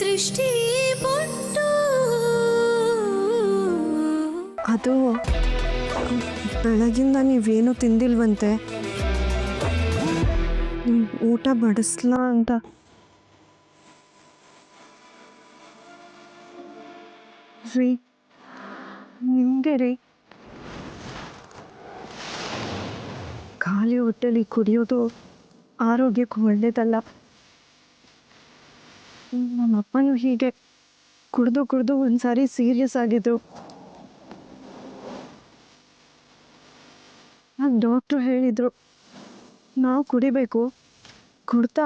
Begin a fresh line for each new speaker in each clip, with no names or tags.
ದೃಷ್ಟಿ
ಅದು ಬೆಳಗಿಂದ ನೀವೇನು ತಿಂದಿಲ್ವಂತೆ, ಊಟ ಬಡಿಸ್ಲಾ ಅಂತ. ರೀ ನಿಮಗೆ ರೀ, ಖಾಲಿ ಹೊಟ್ಟೆಲಿ ಕುಡಿಯೋದು ಆರೋಗ್ಯಕ್ಕೂ ಒಳ್ಳೇದಲ್ಲ. ನಮ್ಮಪ್ಪನೂ ಹೀಗೆ ಕುಡಿದು ಒಂದ್ಸಾರಿ ಸೀರಿಯಸ್ ಆಗಿದ್ರು. ಡಾಕ್ಟ್ರು ಹೇಳಿದರು ನಾವು ಕುಡಿಬೇಕು, ಕುಡ್ತಾ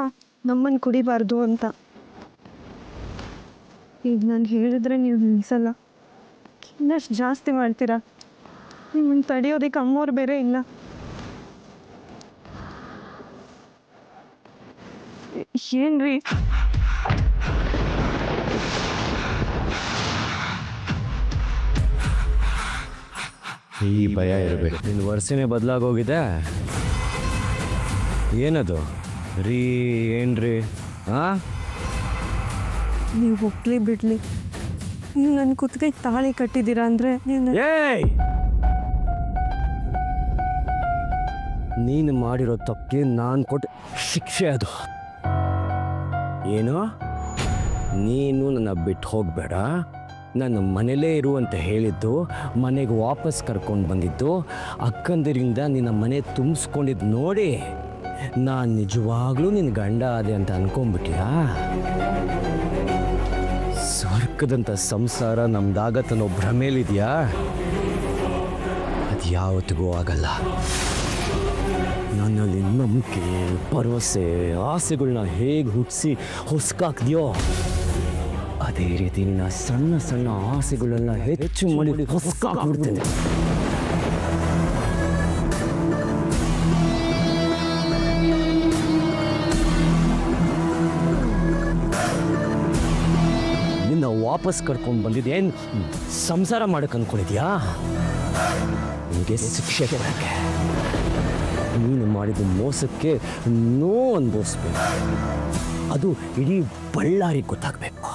ನಮ್ಮನ್ನು ಕುಡಿಬಾರ್ದು ಅಂತ. ಈಗ ನಾನು ಹೇಳಿದ್ರೆ ನೀವು ನಿಲ್ಲಿಸಲ್ಲ, ಇನ್ನಷ್ಟು ಜಾಸ್ತಿ ಮಾಡ್ತೀರಾ. ನಿಮ್ಮನ್ನು ತಡೆಯೋದಕ್ಕೆ ಅಮ್ಮವ್ರು ಬೇರೆ ಇಲ್ಲ. ಏನ್ರಿ
ಈ ಭಯ ಇರಬೇಕು. ನಿನ್ನ ವರ್ಷನೇ ಬದಲಾಗೋಗಿದೆ. ಏನದು ರೀ? ಏನ್ರಿ?
ನೀವು ಹೋಗ್ಲಿ ಬಿಡ್ಲಿ, ನೀವು ನನ್ನ ಕುತ್ತಿಗೆ ತಾಳಿ ಕಟ್ಟಿದ್ದೀರಾ ಅಂದರೆ
ನೀನು ಮಾಡಿರೋ ತಪ್ಪಿಗೆ ನಾನು ಕೊಟ್ಟ ಶಿಕ್ಷೆ ಅದು. ಏನು? ನೀನು ನನ್ನ ಬಿಟ್ಟು ಹೋಗಬೇಡ, ನನ್ನ ಮನೇಲೇ ಇರು ಅಂತ ಹೇಳಿದ್ದು, ಮನೆಗೆ ವಾಪಸ್ ಕರ್ಕೊಂಡು ಬಂದಿದ್ದು, ಅಕ್ಕಂದಿರಿಂದ ನಿನ್ನ ಮನೆ ತುಂಬಿಸ್ಕೊಂಡಿದ್ದು ನೋಡಿ ನಾನು ನಿಜವಾಗ್ಲೂ ನಿನ್ನ ಗಂಡ ಆದೆ ಅಂತ ಅನ್ಕೊಂಡ್ಬಿಟ್ಟಿಯಾ? ಸ್ವರ್ಗದಂಥ ಸಂಸಾರ ನಮ್ದಾಗತ್ತನ್ನೋ ಭ್ರಮೇಲಿದೆಯಾ? ಅದು ಯಾವತ್ತಿಗೂ ಆಗಲ್ಲ. ನನ್ನಲ್ಲಿ ನಂಬಿಕೆ, ಭರವಸೆ, ಆಸೆಗಳನ್ನ ಹೇಗೆ ಹುಟ್ಟಿಸಿ ಹೊಸ್ಕಾಕ್ದೆಯೋ ಅದೇ ರೀತಿ ನಿನ್ನ ಸಣ್ಣ ಸಣ್ಣ ಆಸೆಗಳೆಲ್ಲ ಹೆಚ್ಚು ಮಾಡಿ ಹೊಸ್ಕಾಕ್ಬಿಡ್ತೇನೆ. ನಿನ್ನ ವಾಪಸ್ ಕರ್ಕೊಂಡು ಬಂದಿದ್ದೇನು ಸಂಸಾರ ಮಾಡಕ್ಕೆ ಅನ್ಕೊಂಡಿದ್ಯಾ? ನಿನಗೆ ಶಿಕ್ಷೆ ಕೊಡಕ್ಕೆ. ನೀನು ಮಾಡಿದ ಮೋಸಕ್ಕೆ ಅನುಭವಿಸ್ಬೇಕು. ಅದು ಇಡೀ ಬಳ್ಳಾರಿಗೆ ಗೊತ್ತಾಗಬೇಕು.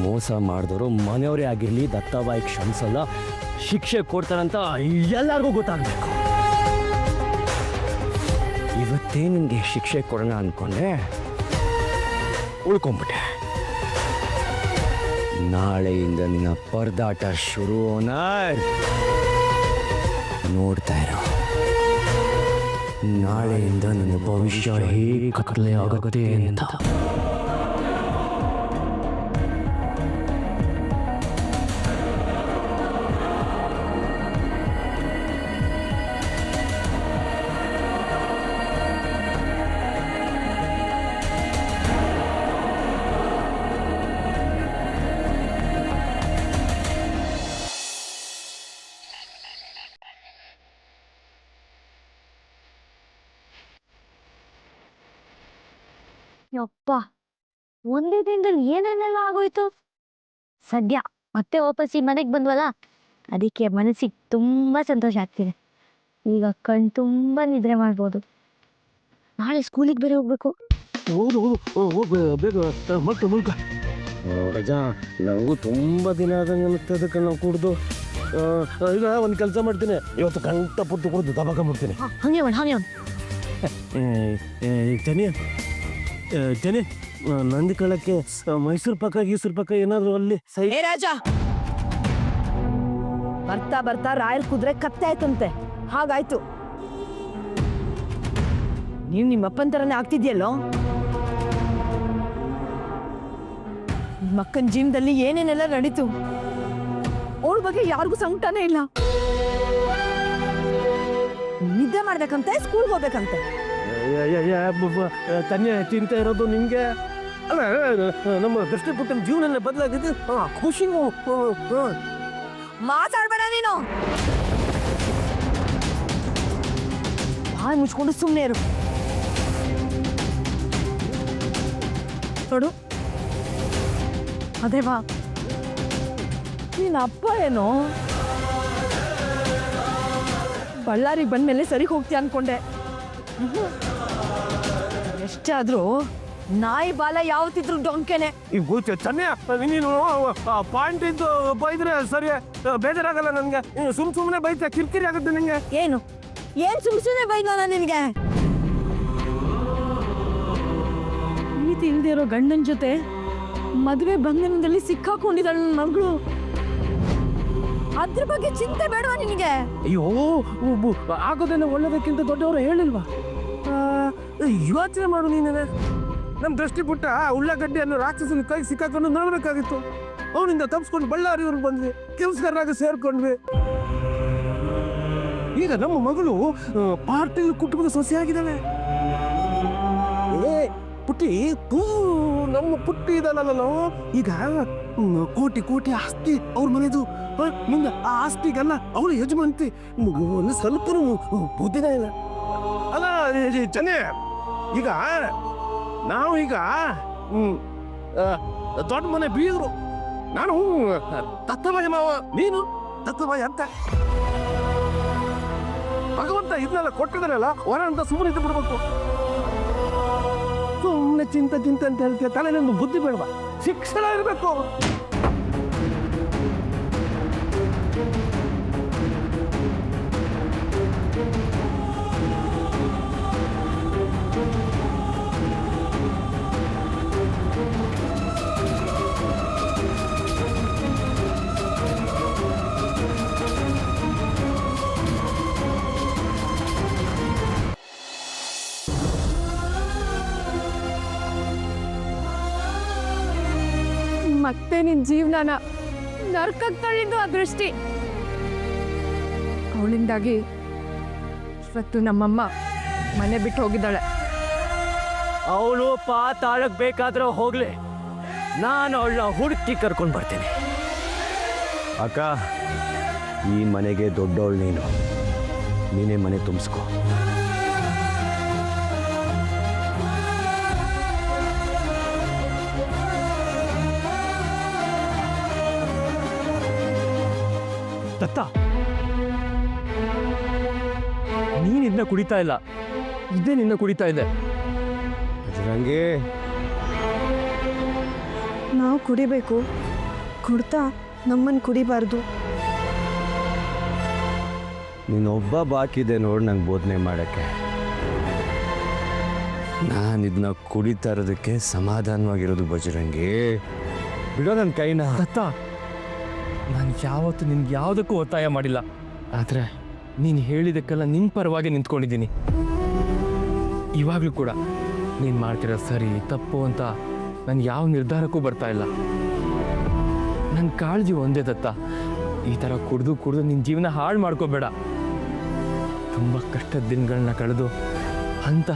ಮೋಸ ಮಾಡಿದವರು ಮನೆಯವರೇ ಆಗಿರಲಿ, ದತ್ತಾಬಾಯಿ ಕ್ಷಮಿಸಲ್ಲ, ಶಿಕ್ಷೆ ಕೊಡ್ತಾರಂತ ಎಲ್ಲರಿಗೂ ಗೊತ್ತಾಗಬೇಕು. ಇವತ್ತೇ ನಿನಗೆ ಶಿಕ್ಷೆ ಕೊಡೋಣ ಅಂದ್ಕೊಂಡೆ, ಉಳ್ಕೊಂಬಿಟ್ಟೆ. ನಾಳೆಯಿಂದ ನಿನ್ನ ಪರದಾಟ ಶುರು ನೋಡ್ತಾ ಇರೋ. ನಾಳೆಯಿಂದ ನನ್ನ ಭವಿಷ್ಯ ಹೇಗೆ ಕತ್ತಲೆ ಆಗುತ್ತೆ ಅಂತ.
ಯಪ್ಪ, ಒಂದೇ ದಿನದಲ್ಲಿ ಏನೇನೆಲ್ಲ ಆಗೋಯ್ತು. ಸದ್ಯ ಮತ್ತೆ ವಾಪಸ್ ಈ ಮನೆಗೆ ಬಂದ್ವಲ್ಲ, ಅದಕ್ಕೆ ಮನಸ್ಸಿಗೆ ತುಂಬಾ ಸಂತೋಷ ಆಗ್ತಿದೆ. ಈಗ ಕಣ್ ತುಂಬಾ ನಿದ್ರೆ ಮಾಡ್ಬೋದು. ನಾಳೆ ಸ್ಕೂಲಿಗೆ ಬೇರೆ ಹೋಗ್ಬೇಕು.
ಬೇಗ ಮಲ್ಕ ರಜಾ. ನಾವು ತುಂಬ ದಿನ ಆದಂಗೆ ಅದಕ್ಕೆ ನಾವು ಕುಡ್ದು ಈಗ ಒಂದು ಕೆಲಸ ಮಾಡ್ತೀನಿ, ಇವತ್ತು ಕಂಠ ಪುಟ್ಟು ಕುಡ್ದು ದಬಾಕೊಂಡ್ಬಿಡ್ತೀನಿ.
ಹಂಗೆ ಮಾಡು.
ಜನಿ ನಂದಿ ಕಳಕ್ಕೆ ಮೈಸೂರು ಪಕ್ಕ ಏನಾದ್ರು ಅಲ್ಲಿ
ಏ ರಾಜ, ಬರ್ತಾ ಬರ್ತಾ ರಾಯಲ್ ಕುದುರೆ ಕತ್ತೆ ಆಯ್ತಂತೆ. ಹಾಗಾಯ್ತು. ನೀವು ನಿಮ್ಮಪ್ಪನ ಥರನೇ ಆಗ್ತಿದ್ಯಲ್ಲೋ. ನಿಮ್ಮಕ್ಕನ ಜೀವನದಲ್ಲಿ ಏನೇನೆಲ್ಲ ನಡೀತು, ಅವಳ ಬಗ್ಗೆ ಯಾರಿಗೂ ಸಂಕಟನೇ ಇಲ್ಲ. ನಿದ್ದೆ ಮಾಡ್ಬೇಕಂತೆ, ಸ್ಕೂಲ್ಗೆ ಹೋಗ್ಬೇಕಂತೆ.
ತನ್ನೆ ತಿಂತ ಇರೋದು ನಿಮ್ಗೆ ಅಲ್ಲ. ನಮ್ಮ ದೃಷ್ಟಿಪುಟ್ಟನ ಜೀವನ ಬದಲಾಗಿದೆ, ಖುಷಿ.
ಮಾತಾಡ್ಬೇಡ ನೀನು. ಬಾಯಿ ಮುಚ್ಕೊಂಡು ಸುಮ್ಮನೆ ಇರು. ನೋಡು, ಅದೇವಾ ನೀನ್ ಅಪ್ಪ ಏನೋ ಬಳ್ಳಾರಿಗೆ ಬಂದ್ಮೇಲೆ ಸರಿ ಹೋಗ್ತೀಯ ಅನ್ಕೊಂಡೆ. ಎಷ್ಟೇ ಆದ್ರೂ ನಾಯಿ ಬಾಲ ಯಾವತ್ತಿದ್ರು ಡೊಂಕೆನೆ.
ಈ ಬೂಚ ಚೆನ್ನ ನೀನು ಪಾಯಿಂಟ್ ಇದ್ದು ಬೈದ್ರೆ ಸರಿ ಬೇಜಾರಾಗಲ್ಲ ನನಗೆ. ಸುಮ್ಮನೆ ಬೈತಾ ಕಿರಿಕಿರಿ ಆಗುತ್ತೆ ನನಗೆ.
ಏನು ಸುಮ್ಸುನೆ ಬೈದ್ವಲ್ಲ ನಿನ್ಗೆ? ಪ್ರೀತಿ ಇಲ್ದೇ ಇರೋ ಗಂಡನ ಜೊತೆ ಮದುವೆ ಬಂಧನದಲ್ಲಿ ಸಿಕ್ಕಾಕೊಂಡಿದ್ದಾಳೆ ನನ್ನ ಮಗಳು. ಅದ್ರ ಬಗ್ಗೆ ಚಿಂತೆ ಬೇಡವಾ ನಿನಗೆ?
ಅಯ್ಯೋ ಆಗೋದೇನೋ ಒಳ್ಳೇದಕ್ಕಿಂತ ದೊಡ್ಡವರು ಹೇಳಿಲ್ವಾ? ಯೋಚನೆ ಮಾಡು ನೀನೇ. ನಮ್ಮ ದೃಷ್ಟಿ ಪುಟ್ಟ ಉಳ್ಳಾಗಡ್ಡಿಯನ್ನು ರಾಕ್ಷಸನ ಕೈ ಸಿಕ್ಕಾಕೊಂಡು ನೋಡ್ಬೇಕಾಗಿತ್ತು. ಅವನಿಂದ ತಪ್ಪಿಸ್ಕೊಂಡು ಬಳ್ಳಾರಿಯವ್ರಿಗೆ ಬಂದ್ವಿ, ಕೆಲಸಗಾರರಾಗ ಸೇರ್ಕೊಂಡ್ವಿ. ಈಗ ನಮ್ಮ ಮಗಳು ಪಾರ್ಟಿ ಕುಟುಂಬದ ಸೊಸೆ ಆಗಿದ್ದಾಳೆ. ಏ ಪುಟ್ಟಿ ನಮ್ಮ ಪುಟ್ಟಿ ಇದಲ್ಲ ಈಗ ಕೋಟಿ ಕೋಟಿ ಆಸ್ತಿ ಅವ್ರ ಮನೆದು. ಮುಂದೆ ಆ ಆಸ್ತಿಗಲ್ಲ ಅವಳು ಯಜಮಾನ್ತಿ. ಸ್ವಲ್ಪ ಬುದ್ಧಿನೇ ಇಲ್ಲ ಅಲ್ಲ ಚೆನ್ನ. ಈಗ ನಾವು ಈಗ ದೊಡ್ಡ ಮನೆ ಬೀಗರು. ನಾನು ತತ್ತಬಾಯಿ ಮಾವ, ನೀನು ತತ್ತಬಾಯಿ ಅಂತ. ಭಗವಂತ ಇದನ್ನೆಲ್ಲ ಕೊಟ್ಟಿದ್ದಾರಲ್ಲ ಹೊರ ಅಂತ ಸುಮ್ಮನೆ ಇದ್ದು ಬಿಡ್ಬೇಕು. ಸುಮ್ಮನೆ ಚಿಂತೆ ಅಂತ ಹೇಳ್ತೀಯ. ತಲೆನೊಂದು ಬುದ್ಧಿ ಬೇಡವಾ? ಶಿಕ್ಷಣ ಇರಬೇಕು.
ಮತ್ತೆ ನಿನ್ ಜೀವನನ ನರ್ಕಕ್ಕೆ ತಳ್ಳಿದ್ದು ಆ ದೃಷ್ಟಿ. ಅವಳಿಂದಾಗಿ ಇವತ್ತು ನಮ್ಮಮ್ಮ ಮನೆ ಬಿಟ್ಟು ಹೋಗಿದ್ದಾಳೆ.
ಅವಳು ಪಾತಾಳಕ್ಕೆ ಬೇಕಾದ್ರೆ ಹೋಗ್ಲಿ, ನಾನು ಅವಳನ್ನ ಹುಡುಕಿ ಕರ್ಕೊಂಡು ಬರ್ತೇನೆ. ಅಕ್ಕ, ಈ ಮನೆಗೆ ದೊಡ್ಡವಳು ನೀನು. ನೀನೇ ಮನೆ ತುಂಬಿಸ್ಕೊ.
ದತ್ತ, ನೀನಿನ್ನ ಕುಡಿತಾ ಇಲ್ಲ, ಇದೇ ನಿನ್ನ ಕುಡಿತಾ ಇದೆ.
ಬಜರಂಗಿ,
ನಾವು ಕುಡಿಬೇಕು, ಕುಡ್ತಾ ನಮ್ಮನ್ನು ಕುಡಿಬಾರ್ದು.
ನೀನೊಬ್ಬ ಬಾಕಿ ಇದೆ ನೋಡಿ ನಂಗೆ ಬೋಧನೆ ಮಾಡೋಕ್ಕೆ. ನಾನು ಇದನ್ನ ಕುಡಿತಾ ಇರೋದಕ್ಕೆ ಸಮಾಧಾನವಾಗಿರೋದು ಬಜರಂಗಿ. ಬಿಡೋ ನನ್ನ ಕೈನ.
ದತ್ತ, ನಾನು ಯಾವತ್ತು ನಿನ್ಗೆ ಯಾವುದಕ್ಕೂ ಒತ್ತಾಯ ಮಾಡಿಲ್ಲ. ಆದರೆ ನೀನು ಹೇಳಿದಕ್ಕೆಲ್ಲ ನಿನ್ನ ಪರವಾಗಿ ನಿಂತ್ಕೊಂಡಿದ್ದೀನಿ. ಇವಾಗಲೂ ಕೂಡ ನೀನು ಮಾಡ್ತಿರೋ ಸರಿ ತಪ್ಪು ಅಂತ ನಾನು ಯಾವ ನಿರ್ಧಾರಕ್ಕೂ ಬರ್ತಾ ಇಲ್ಲ. ನನ್ನ ಕಾಳಜಿ ಒಂದೇ ದತ್ತ, ಈ ಥರ ಕುಡಿದು ನಿನ್ನ ಜೀವನ ಹಾಳು ಮಾಡ್ಕೋಬೇಡ. ತುಂಬ ಕಷ್ಟದ ದಿನಗಳನ್ನ ಕಳೆದು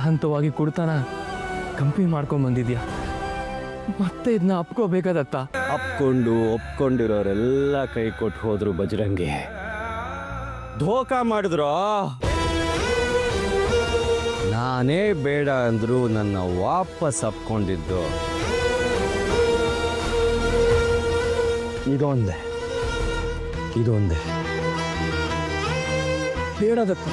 ಹಂತವಾಗಿ ಕುಡ್ತಾನ ಕಂಪನಿ ಮಾಡ್ಕೊಂಬಂದಿದ್ಯಾ. ಮತ್ತೆ ಇದನ್ನ ಅಪ್ಕೋಬೇಕಾದತ್ತ.
ಒಪ್ಕೊಂಡಿರೋರೆಲ್ಲ ಕೈ ಕೊಟ್ಟು ಹೋದ್ರು ಬಜರಂಗಿ. ಧೋಕಾ ಮಾಡಿದ್ರು. ನಾನೇ ಬೇಡ ಅಂದ್ರು ನನ್ನ ವಾಪಸ್ ಅಪ್ಕೊಂಡಿದ್ದು ಇದೊಂದೇ
ಬೇಡದತ್ತ.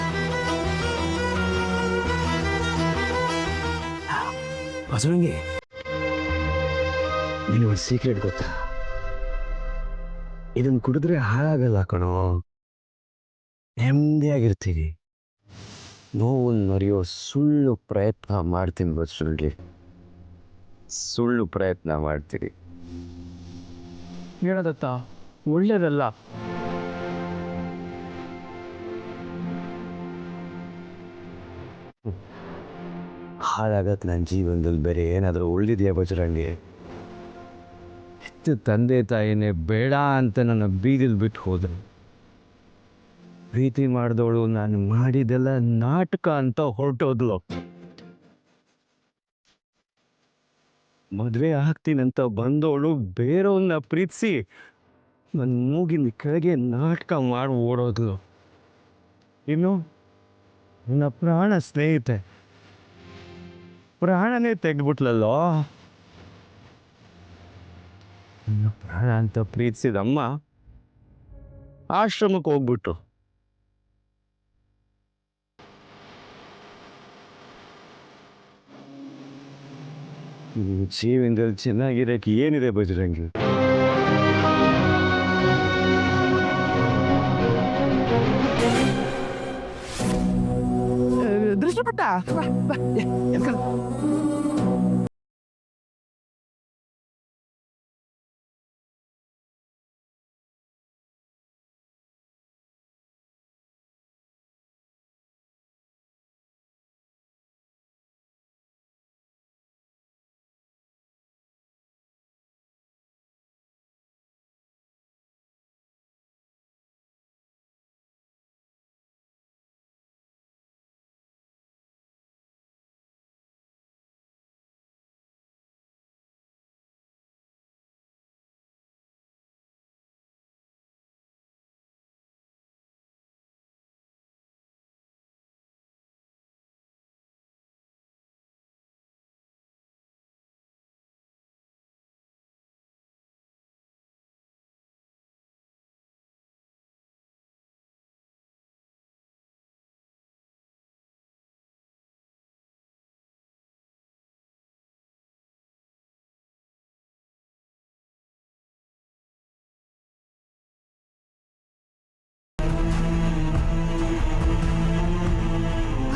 ಬಸವಂಗಿ, ನಿನಗೊಂದು ಸೀಕ್ರೆಟ್ ಗೊತ್ತಾ? ಇದನ್ನು ಕುಡಿದ್ರೆ ಹಾಳಾಗಲ್ಲ ಕಣೋ, ನೆಮ್ಮದಿಯಾಗಿರ್ತೀವಿ. ನೋವನ್ನು ಮರೆಯೋ ಸುಳ್ಳು ಪ್ರಯತ್ನ ಮಾಡ್ತೀನಿ ಬಸವಂಗಿ, ಸುಳ್ಳು ಪ್ರಯತ್ನ ಮಾಡ್ತೀರಿ.
ಬೇಡದತ್ತ, ಒಳ್ಳೇದಲ್ಲ.
ಹಾಳಾಗತ್ತೆ ನನ್ನ ಜೀವನದಲ್ಲಿ. ಬೇರೆ ಏನಾದರೂ ಉಳಿದಿದೆಯಾ ಬಜರಂಗಿ? ಹೆಚ್ಚು ತಂದೆ ತಾಯಿನೇ ಬೇಡ ಅಂತ ನನ್ನ ಬೀದಿಲ್ ಬಿಟ್ಟು ಹೋದ್ರು. ಪ್ರೀತಿ ಮಾಡಿದವಳು ನಾನು ಮಾಡಿದೆಲ್ಲ ನಾಟಕ ಅಂತ ಹೊರಟೋದ್ಲು. ಮದುವೆ ಆಗ್ತೀನಂತ ಬಂದವಳು ಬೇರೆಯವ್ರನ್ನ ಪ್ರೀತಿಸಿ ನನ್ನ ಮೂಗಿನ ಕೆಳಗೆ ನಾಟಕ ಮಾಡಿ ಓಡೋದ್ಲು. ಇನ್ನು ನನ್ನ ಪ್ರಾಣ ಸ್ನೇಹಿತೆ ಪ್ರಾಣನೇ ತೆಗೆದ್ಬಿಟ್ಲಲ್ಲೋ. ನನ್ನ ಪ್ರಾಣ ಅಂತ ಪ್ರೀತಿಸಿದಮ್ಮ ಆಶ್ರಮಕ್ಕೆ ಹೋಗ್ಬಿಟ್ಟು. ಜೀವನದಲ್ಲಿ ಚೆನ್ನಾಗಿರೋಕ್ಕೆ ಏನಿದೆ ಬಜರಂಗಿ?
ದೃಷ್ಟಪಟ್ಟ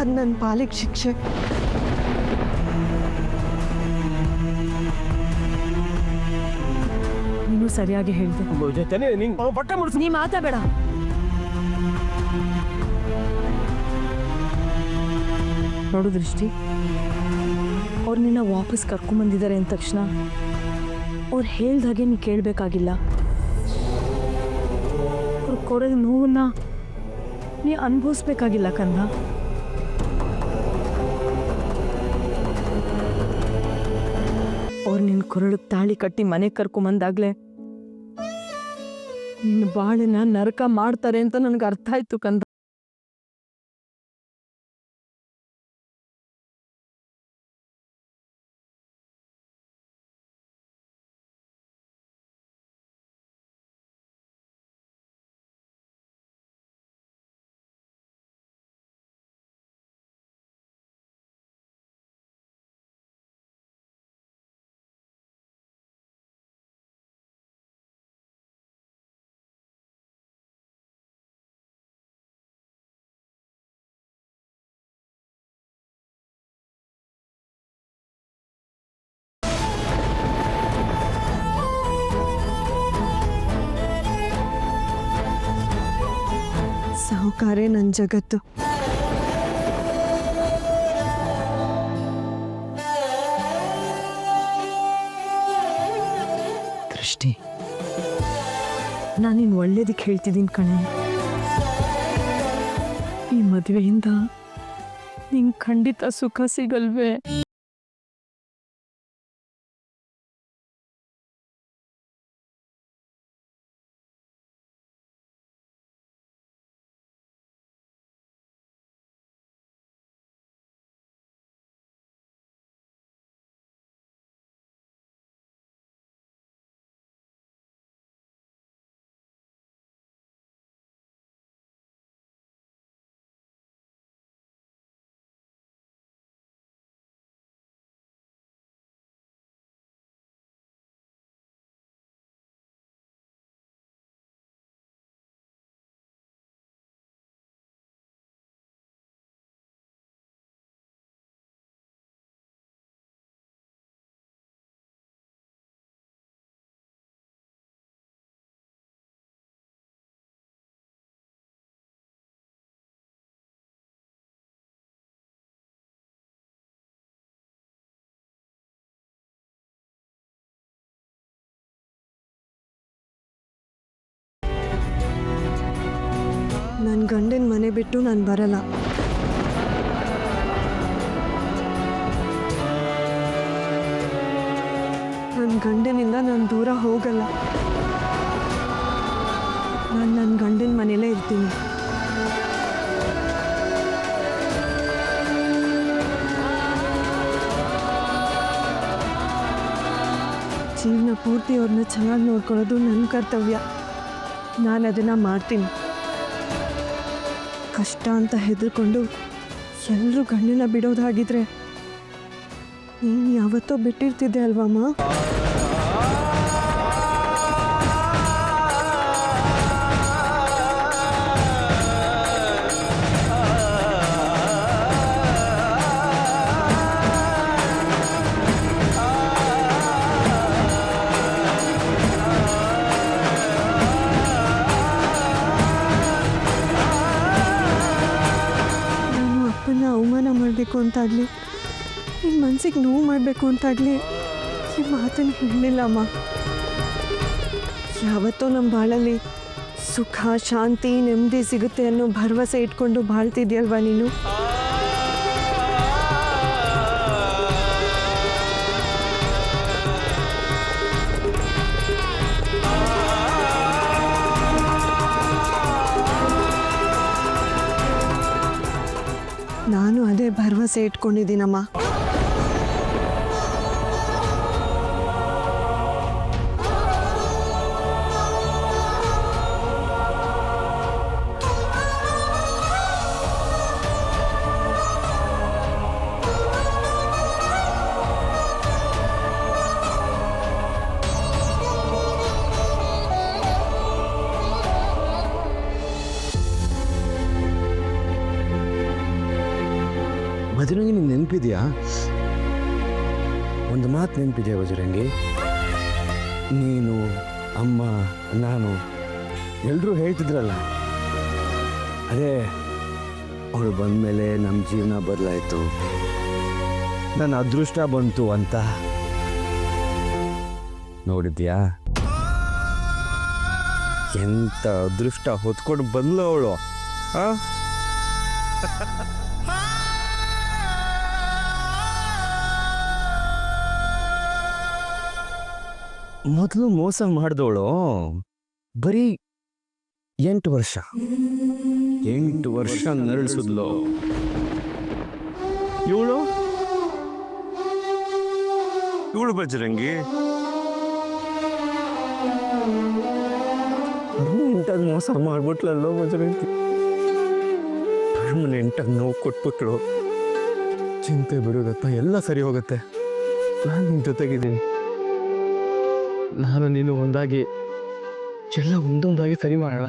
ಅದು ನನ್ನ ಪಾಲಿಗೆ ಶಿಕ್ಷೆ.
ನೀನು ಸರಿಯಾಗಿ ಹೇಳಿದೆ.
ಬಟ್ಟೆ ಮುಡ್ಸು.
ನೀ ಮಾತಾಬೇಡ. ನೋಡು ದೃಷ್ಟಿ, ಅವ್ರು ನಿನ್ನ ವಾಪಸ್ ಕರ್ಕೊಂಬಂದಿದ್ದಾರೆ ಅಂದ ತಕ್ಷಣ ಅವ್ರು ಹೇಳ್ದಾಗೆ ನೀ ಕೇಳಬೇಕಾಗಿಲ್ಲ. ಅವ್ರು ಕೊಡೋ ನೋವನ್ನ ನೀ ಅನುಭವಿಸ್ಬೇಕಾಗಿಲ್ಲ ಕಂದ. ಅವ್ರು ನಿನ್ನ ಕೊರಳಿಗೆ ತಾಳಿ ಕಟ್ಟಿ ಮನೆಗೆ ಕರ್ಕೊಂಬಂದಾಗ್ಲೇ ನಿನ್ನ ಬಾಳನ್ನ ನರಕ ಮಾಡ್ತಾರೆ ಅಂತ ನನಗೆ ಅರ್ಥ ಆಯ್ತು ಕಂದ.
ಸಾಹುಕಾರೇ ನನ್ನ ಜಗತ್ತು.
ದೃಷ್ಟಿ, ನಾನಿನ್ ಒಳ್ಳೇದಕ್ಕೆ ಹೇಳ್ತಿದ್ದೀನಿ ಕಣೆ. ಈ ಮದುವೆಯಿಂದ ನಿಂಗೆ ಖಂಡಿತ ಸುಖ ಸಿಗಲ್ವೇ?
ನನ್ನ ಗಂಡನ ಮನೆ ಬಿಟ್ಟು ನಾನು ಬರಲ್ಲ. ನನ್ನ ಗಂಡನಿಂದ ನಾನು ದೂರ ಹೋಗಲ್ಲ. ನಾನು ನನ್ನ ಗಂಡನ ಮನೇಲೇ ಇರ್ತೀನಿ. ಜೀವನ ಪೂರ್ತಿ ಅವ್ರನ್ನ ಚೆನ್ನಾಗಿ ನೋಡ್ಕೊಳ್ಳೋದು ನನ್ನ ಕರ್ತವ್ಯ. ನಾನು ಅದನ್ನು ಮಾಡ್ತೀನಿ. ಕಷ್ಟ ಅಂತ ಹೆದರ್ಕೊಂಡು ಎಲ್ಲರೂ ಗಂಡನ ಬಿಡೋದಾಗಿದ್ರೆ ನೀನು ಯಾವತ್ತೋ ಬಿಟ್ಟಿರ್ತಿದ್ದೆ ಅಲ್ವಮ್ಮ? ನಾನು ಅಪ್ಪನ ಅವಮಾನ ಮಾಡಬೇಕು ಅಂತಾಗಲಿ ನಿನ್ನ ಮನಸ್ಸಿಗೆ ನೋವು ಮಾಡಬೇಕು ಅಂತಾಗಲಿ ಈ ಮಾತನ್ನು ಹೇಳಲಿಲ್ಲ ಅಮ್ಮ. ಯಾವತ್ತೋ ನಮ್ಮ ಬಾಳಲ್ಲಿ ಸುಖ ಶಾಂತಿ ನೆಮ್ಮದಿ ಸಿಗುತ್ತೆ ಅನ್ನೋ ಭರವಸೆ ಇಟ್ಕೊಂಡು ಬಾಳ್ತಿದ್ಯಲ್ವಾ ನೀನು? ನಾನು ಅದೇ ಭರವಸೆ ಇಟ್ಕೊಂಡಿದ್ದೀನಮ್ಮ.
ಬಜರಂಗಿ ನಿಂಗೆ ನೆನಪಿದೆಯಾ? ಒಂದು ಮಾತು ನೆನಪಿದೆಯಾ ಬಜರಂಗಿ? ನೀನು, ಅಮ್ಮ, ನಾನು ಎಲ್ಲರೂ ಹೇಳ್ತಿದ್ರಲ್ಲ, ಅದೇ ಅವಳು ಬಂದಮೇಲೆ ನಮ್ಮ ಜೀವನ ಬದಲಾಯಿತು, ನನ್ನ ಅದೃಷ್ಟ ಬಂತು ಅಂತ. ನೋಡಿದ್ಯಾ ಎಂಥ ಅದೃಷ್ಟ ಹೊತ್ಕೊಂಡು ಬಂದ್ಲು ಅವಳು. ಮೊದಲು ಮೋಸ ಮಾಡಿದವಳು ಬರೀ 8 ವರ್ಷ ನರಳಿಸಿದ್ಲು. ಇವಳು ಬಜರಂಗಿ ಎಂಟಾಗಿ ಮೋಸ ಮಾಡ್ಬಿಟ್ಲಲ್ಲೋ ಬಜರಂಗಿ. ಪರ್ಮನೆಂಟಾಗಿ ನೋವು ಕೊಟ್ಬಿಟ್ಳು.
ಚಿಂತೆ ಬಿಡುಗತ್ತ, ಎಲ್ಲ ಸರಿ ಹೋಗುತ್ತೆ. ನಾನು ನಿನ್ನ ಜೊತೆಗಿದ್ದೀನಿ. ನಾನು ನೀನು ಒಂದಾಗಿ ಎಲ್ಲ ಒಂದೊಂದಾಗಿ ಸರಿ ಮಾಡೋಣ.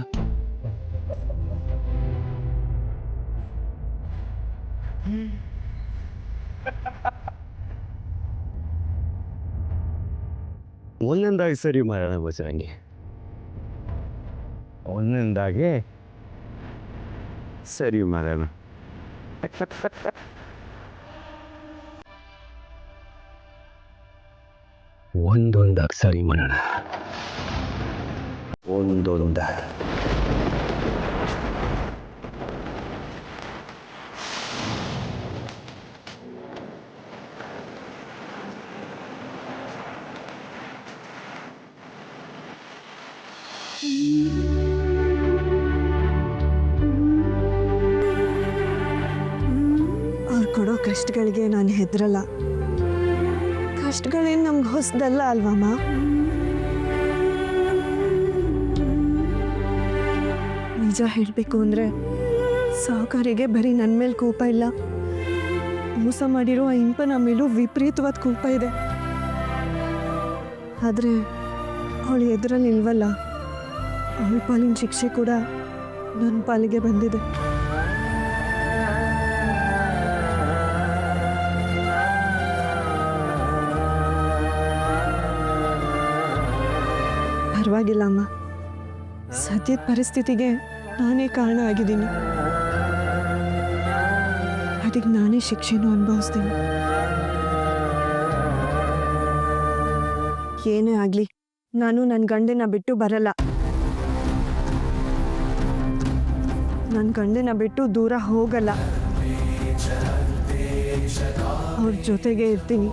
ಒಂದೊಂದಾಗಿ ಸರಿ ಮಾಡೋಣ ಬಜರಂಗಿ, ಒಂದೊಂದಾಗಿ ಸರಿ ಮಾಡೋಣ. ಒಂದೊಂದಾಗಿ ಸರಿ ಮಾಡೋಣ, ಒಂದೊಂದಾಗಿ.
ಅವ್ರು ಕೊಡೋ ಕಷ್ಟಗಳಿಗೆ ನಾನು ಹೆದರಲ್ಲ. ಕಷ್ಟಗಳೇನು ನಮ್ಗೆ ಹೊಸದಲ್ಲ ಅಲ್ವಮ್ಮ? ನಿಜ ಹೇಳಬೇಕು ಅಂದರೆ ಸಾಹುಕಾರಿಗೆ ಬರೀ ನನ್ನ ಮೇಲೆ ಕೋಪ ಇಲ್ಲ, ಮೋಸ ಮಾಡಿರೋ ಆ ಇಂಪನ ಮೇಲೂ ವಿಪರೀತವಾದ ಕೋಪ ಇದೆ. ಆದರೆ ಅವಳು ಎದುರಲ್ಲಿ ಇಲ್ವಲ್ಲ, ಅವಳ ಪಾಲಿನ ಶಿಕ್ಷೆ ಕೂಡ ನನ್ನ ಪಾಲಿಗೆ ಬಂದಿದೆ. ಪರವಾಗಿಲ್ಲ ಅಮ್ಮ, ಸದ್ಯದ ಪರಿಸ್ಥಿತಿಗೆ ನಾನೇ ಕಾರಣ ಆಗಿದ್ದೀನಿ. ಅದಕ್ಕೆ ನಾನೇ ಶಿಕ್ಷೆನೂ ಅನುಭವಿಸ್ತೀನಿ. ಏನೇ ಆಗಲಿ ನಾನು ನನ್ನ ಗಂಡನ ಬಿಟ್ಟು ಬರಲ್ಲ. ನನ್ನ ಗಂಡನ ಬಿಟ್ಟು ದೂರ ಹೋಗಲ್ಲ. ಅವ್ರ ಜೊತೆಗೆ ಇರ್ತೀನಿ,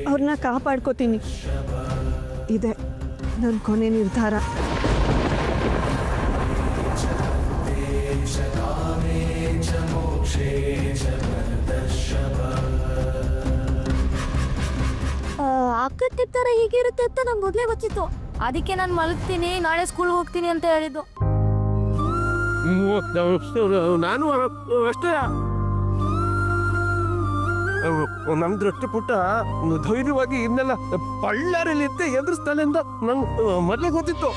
ಅವ್ರನ್ನ ಕಾಪಾಡ್ಕೋತೀನಿ. ಇದೆ ನನ್ನ ಕೊನೆ ನಿರ್ಧಾರ.
ಅಕ್ಕ ಥರ ಹೀಗಿರುತ್ತೆ ಅಂತ ನಂಗೆ ಮೊದಲೇ ಗೊತ್ತಿತ್ತು. ಅದಕ್ಕೆ ನಾನು ಮಲಗ್ತೀನಿ, ನಾಳೆ ಸ್ಕೂಲ್ಗೆ ಹೋಗ್ತೀನಿ ಅಂತ ಹೇಳಿದ್ದು.
ನಾನು ಅಷ್ಟೇ
ನಮ್ ದೃಷ್ಟಿ ಪುಟ್ಟ ಧೈರ್ಯವಾಗಿ ಇನ್ನೆಲ್ಲ ಬಳ್ಳಾರಿಲಿ ಎದುರಿಸ್ತಾನೆ ಅಂತ ನಂಗೆ ಮೊದಲೇ ಗೊತ್ತಿತ್ತು.